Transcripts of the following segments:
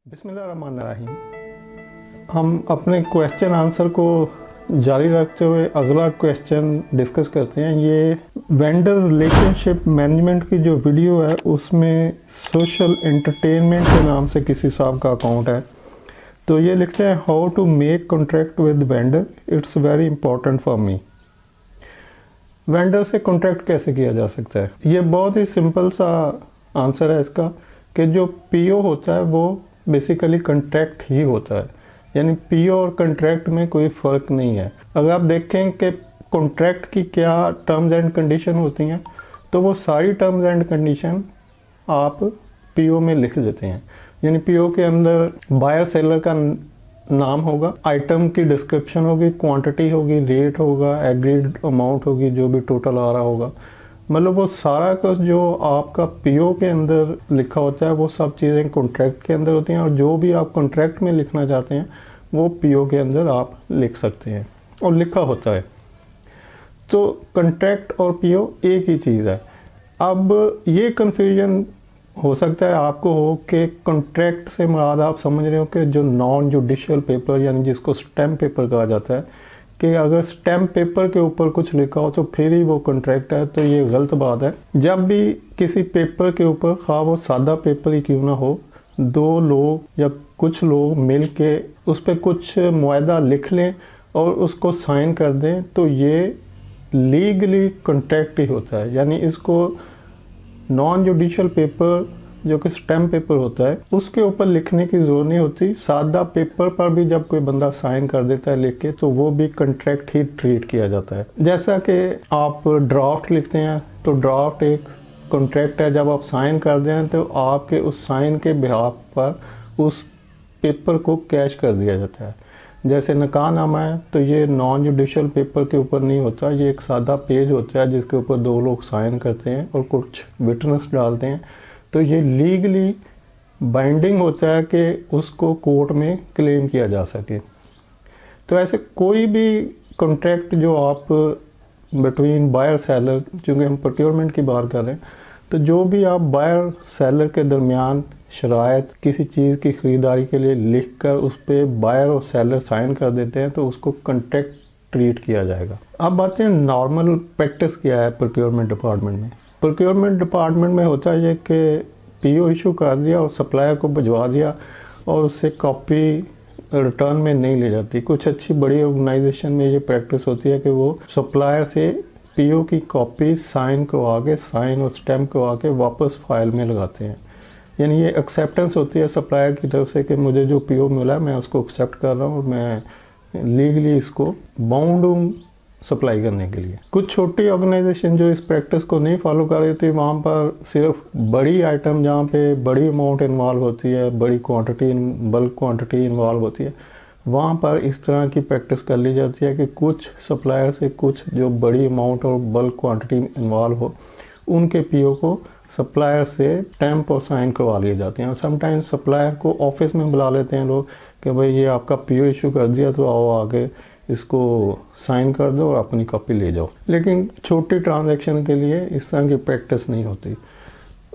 बिस्मिल्लाहिर्रहमानिर्रहीम। हम अपने क्वेश्चन आंसर को जारी रखते हुए अगला क्वेश्चन डिस्कस करते हैं। ये वेंडर रिलेशनशिप मैनेजमेंट की जो वीडियो है उसमें सोशल एंटरटेनमेंट के नाम से किसी साहब का अकाउंट है। तो ये लिखते हैं how to make contract with vendor, it's very important for me. Vendor से कॉन्ट्रैक्ट कैसे किया जा सकता है? ये बहुत ही सिंपल सा आंसर है इसका कि जो पीओ होता है वो बेसिकली कॉन्ट्रैक्ट ही होता है, यानी पीओ और कॉन्ट्रैक्ट में कोई फ़र्क नहीं है। अगर आप देखें कि कॉन्ट्रैक्ट की क्या टर्म्स एंड कंडीशन होती हैं तो वो सारी टर्म्स एंड कंडीशन आप पीओ में लिख देते हैं। यानी पीओ के अंदर बायर सेलर का नाम होगा, आइटम की डिस्क्रिप्शन होगी, क्वांटिटी होगी, रेट होगा, एग्रीड अमाउंट होगी, जो भी टोटल आ रहा होगा। मतलब वो सारा कुछ जो आपका पीओ के अंदर लिखा होता है वो सब चीज़ें कॉन्ट्रैक्ट के अंदर होती हैं, और जो भी आप कॉन्ट्रैक्ट में लिखना चाहते हैं वो पीओ के अंदर आप लिख सकते हैं और लिखा होता है। तो कॉन्ट्रैक्ट और पीओ एक ही चीज़ है। अब ये कन्फ्यूजन हो सकता है आपको हो कि कॉन्ट्रैक्ट से मुराद आप समझ रहे हो कि जो नॉन जुडिशियल पेपर यानी जिसको स्टैम्प पेपर कहा जाता है, कि अगर स्टैम्प पेपर के ऊपर कुछ लिखा हो तो फिर ही वो कॉन्ट्रैक्ट है। तो ये गलत बात है। जब भी किसी पेपर के ऊपर, खा वो सादा पेपर ही क्यों ना हो, दो लोग या कुछ लोग मिल के उस पर कुछ मुआहदा लिख लें और उसको साइन कर दें तो ये लीगली कॉन्ट्रैक्ट ही होता है। यानी इसको नॉन जुडिशियल पेपर जो कि स्टैम्प पेपर होता है उसके ऊपर लिखने की ज़रूरत नहीं होती। सादा पेपर पर भी जब कोई बंदा साइन कर देता है लिख के तो वो भी कॉन्ट्रैक्ट ही ट्रीट किया जाता है। जैसा कि आप ड्राफ्ट लिखते हैं तो ड्राफ्ट एक कॉन्ट्रैक्ट है। जब आप साइन कर दें तो आपके उस साइन के बिहाफ पर उस पेपर को कैश कर दिया जाता है। जैसे निकाहनामा है तो ये नॉन जुडिशियल पेपर के ऊपर नहीं होता, ये एक सादा पेज होता है जिसके ऊपर दो लोग साइन करते हैं और कुछ विटनेस डालते हैं। तो ये लीगली बाइंडिंग होता है कि उसको कोर्ट में क्लेम किया जा सके। तो ऐसे कोई भी कॉन्ट्रैक्ट जो आप बिटवीन बायर सेलर, चूँकि हम प्रोक्योरमेंट की बात कर रहे हैं, तो जो भी आप बायर सेलर के दरमियान शराइत किसी चीज़ की ख़रीदारी के लिए लिख कर उस पर बायर और सेलर साइन कर देते हैं तो उसको कॉन्ट्रैक्ट ट्रीट किया जाएगा। अब बात है नॉर्मल प्रैक्टिस क्या है प्रोक्योरमेंट डिपार्टमेंट में। प्रोक्योरमेंट डिपार्टमेंट में होता है कि पीओ इशू कर दिया और सप्लायर को भिजवा दिया और उससे कॉपी रिटर्न में नहीं ले जाती। कुछ अच्छी बड़ी ऑर्गेनाइजेशन में ये प्रैक्टिस होती है कि वो सप्लायर से पीओ की कॉपी साइन करवा के, साइन और स्टैम्प करवा के वापस फाइल में लगाते हैं। यानी ये एक्सेप्टेंस होती है सप्लायर की तरफ से कि मुझे जो पीओ मिला है मैं उसको एक्सेप्ट कर रहा हूँ और मैं लीगली इसको बाउंड हूँ सप्लाई करने के लिए। कुछ छोटी ऑर्गेनाइजेशन जो इस प्रैक्टिस को नहीं फॉलो कर रही थी, वहाँ पर सिर्फ बड़ी आइटम जहाँ पे बड़ी अमाउंट इन्वॉल्व होती है, बड़ी क्वांटिटी, बल्क क्वांटिटी इन्वॉल्व होती है, वहाँ पर इस तरह की प्रैक्टिस कर ली जाती है कि कुछ सप्लायर से कुछ जो बड़ी अमाउंट और बल्क क्वांटिटी इन्वॉल्व हो उनके पीओ को सप्लायर से स्टैम्प और साइन करवा लिए जाते हैं। और समटाइम्स सप्लायर को ऑफिस में बुला लेते हैं लोग कि भाई ये आपका पीओ इशू कर दिया तो आओ आगे इसको साइन कर दो और अपनी कॉपी ले जाओ। लेकिन छोटी ट्रांजैक्शन के लिए इस तरह की प्रैक्टिस नहीं होती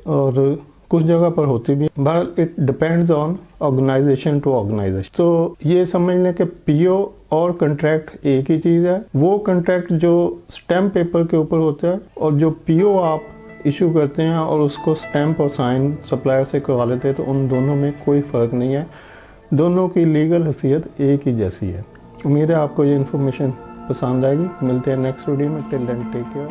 और कुछ जगह पर होती भी, but it depends on organisation to organisation. तो ये समझ लें कि पीओ और कॉन्ट्रैक्ट एक ही चीज़ है। वो कॉन्ट्रैक्ट जो स्टैम्प पेपर के ऊपर होता है और जो पीओ आप इशू करते हैं और उसको स्टैम्प और साइन सप्लायर से करवा लेते हैं, तो उन दोनों में कोई फ़र्क नहीं है। दोनों की लीगल हैसियत एक ही जैसी है। उम्मीद है आपको ये इन्फॉर्मेशन पसंद आएगी। मिलते हैं नेक्स्ट वीडियो में। Till then take care.